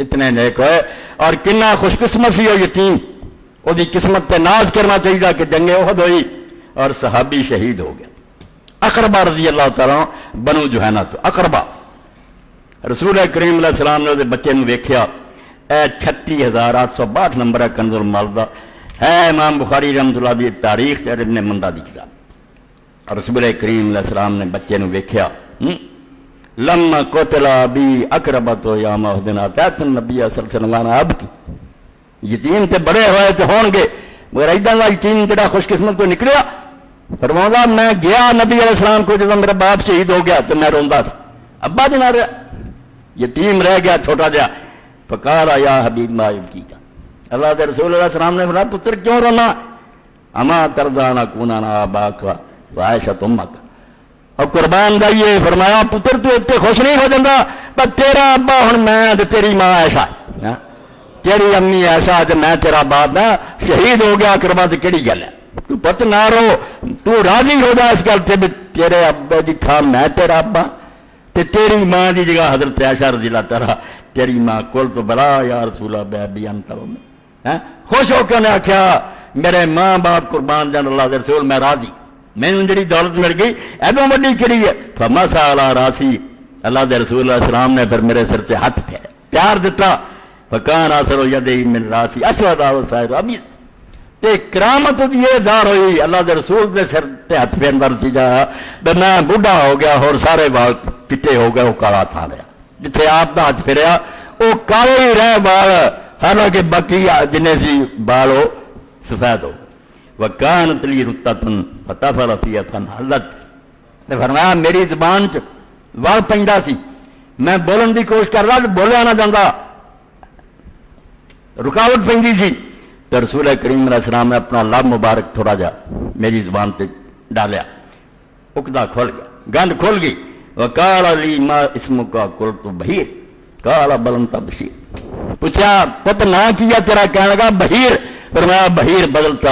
اتنے نیک ہوئے اور کنا خوش قسمت سی وہ یتیم، وہ قسمت پہ ناز کرنا چاہیے کہ جنگ احد ہوئی اور صحابی شہید ہو گیا۔ اقربہ رضی اللہ تعالیٰ بنو جوہینہ تو اقربہ، رسول کریم علیہ السلام نے وہ بچے نے ویکھیا، اے 36,862 نمبر ہے کنز المال دا، ہے امام بخاری رحمۃ اللہ دی تاریخ چہر ابن مندہ دی کتاب۔ رسول کریم علیہ السلام نے بچے نے ویکھیا، لما قتل ابی اقربۃ یوم احد اتیت النبی صلی اللہ علیہ وسلم اب کی، یتیم تے بڑے ہوئے تے ہون گے مگر ایڈا وا یتیم جڑا خوش قسمت کو نکلیا، فرماؤں میں گیا نبی علیہ السلام کو جب میرا باپ شہید ہو گیا تو میں روندا تھا، ابا جی نہ رہا، یتیم رہ گیا چھوٹا جا، فقال یا حبیب ما یبکیک، اللہ کے رسول علیہ السلام نے فرمایا پتر کیوں رونا، اما ترضی ان اکون انا اباک و عائشہ امک، اور قربان جائیے فرمایا پتر تو اتنے خوش نہیں ہو جاتا پر تیرا ابا ہوں میں تیری ماں عائشہ، تیری امی عائشہ تے میں تیرا باپ نا شہید ہو گیا کربا تے کیڑی گل ہے، تو پت نہ رو، تو راضی ہو جا اس گل سے بھی تیرے ابا دی تھا میں تیرا ابا تے تیری ماں دی جگہ حضرت عائشہ رضی اللہ تعالیٰ تیری ماں کول تو بلا یا رسول اللہ بی انت خوش ہو کے انہیں آخیا میرے ماں باپ قربان جان اللہ دے رسول میں راضی، میں نے جڑی دولت مل گئی ایدوں بڑی کڑی ہے، فمسح علی راسی، اللہ دے رسول اللہ علیہ السلام نے پھر میرے سر سے ہاتھ پیار دیتا، فکان اثر یدی من راسی اسود وسائر ابیض، تے کرامت دی یہ ظاہر ہوئی اللہ دے رسول دے سر تے ہاتھ پھیرن دا نتیجہ میں بوڑھا ہو گیا اور سارے بال چٹے ہو گئے، وہ کالا تھا رہا، جتھے آپ دا ہاتھ پھیریا وہ کالے ہی رہے بال، حالانکہ باقی جنے سی بال ہو سفید ہو، وَكَانَتْ لِي رُتَّةٌ فَطَفَلَ فِيهَا فَانْحَلَّتْ، فرمایا میری زبان چ وال پیندا سی، میں بولن دی کوشش کر رہا بولیا نہ جاتا، رکاوٹ پیندی سی، تو رسول کریم علیہ السلام نے اپنا لب مبارک تھوڑا جا میری زبان تے ڈالیا، اکدا کھل گیا، گند کھل گئی، وَقَالَ لِي مَا اسْمُكَ قُلْتُ بَحِيرٌ قَالَ بَلْ أَنْتَ بَشِيرٌ، پوچھا پتہ نہ کیا تیرا، کہنے لگا بحیر، فرمایا بحیر بدلتا